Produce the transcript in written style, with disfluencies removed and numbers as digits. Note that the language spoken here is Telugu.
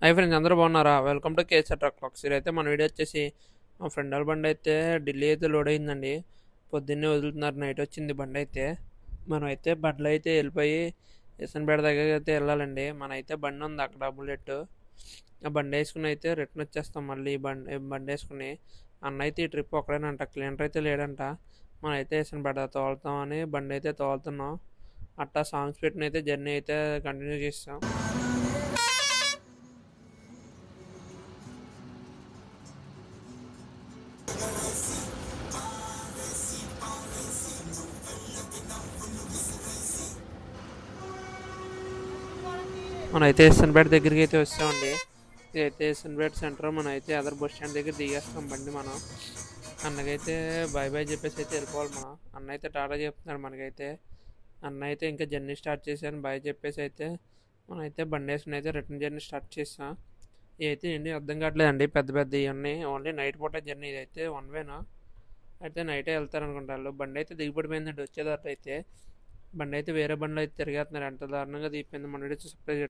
హై ఫ్రెండ్స్, అందరూ బాగున్నారా? Welcome to Kesar truck blogs. అయితే మన వీడియో వచ్చేసి మా ఫ్రెండ్ వాళ్ళ బండి అయితే ఢిల్లీ అయితే లోడ్ అయిందండి. పొద్దున్నే వదులుతున్నారు, నైట్ వచ్చింది బండి అయితే. మనం అయితే బండ్లు అయితే వెళ్ళిపోయి ఎసన్పేట దగ్గరికి అయితే వెళ్ళాలండి. మన అయితే బండి ఉంది అక్కడ బుల్లెట్. ఆ బండి వేసుకుని అయితే రిటర్న్ వచ్చేస్తాం మళ్ళీ. బండి వేసుకుని అన్న అయితే ఈ ట్రిప్ ఒకడేనంట, క్లీనర్ అయితే లేడంట. మనం అయితే ఎసన్పేట తోలుతామని బండి అయితే తోలుతున్నాం. అట్టా సాంగ్స్ పెట్టిన అయితే జర్నీ అయితే కంటిన్యూ చేస్తాం. మనం అయితే ఎస్ఎన్పేట దగ్గరికి అయితే వస్తామండి. ఇదైతే ఎస్ఎన్పేట సెంటర్. మనం అయితే అదర్ బస్ స్టాండ్ దగ్గర దిగేస్తాం బండి. మనం అన్నకైతే బాయ్ బాయ్ చెప్పేసి అయితే వెళ్ళిపోవాలి. మనం అన్న అయితే టాటా చెప్తున్నాడు మనకైతే. అన్న అయితే ఇంకా జర్నీ స్టార్ట్ చేశాను బాయ్ చెప్పేసి అయితే మనం అయితే బండి వేసుకుని అయితే రిటర్న్ జర్నీ స్టార్ట్ చేస్తాం. ఇవి అయితే ఏంటి అర్థం కావట్లేదండి, పెద్ద పెద్ద ఇవన్నీ ఓన్లీ నైట్ పూట జర్నీ. ఇదైతే వన్ వేనా అయితే నైటే వెళ్తారనుకుంటారు. బండి అయితే దిగిపడిపోయిందండి వచ్చేదాకా అయితే. బండి అయితే వేరే బండ్లో అయితే తిరిగేస్తున్నారు, ఎంత దారుణంగా దిగిపోయింది. మన వీడియో సబ్స్క్రైబ్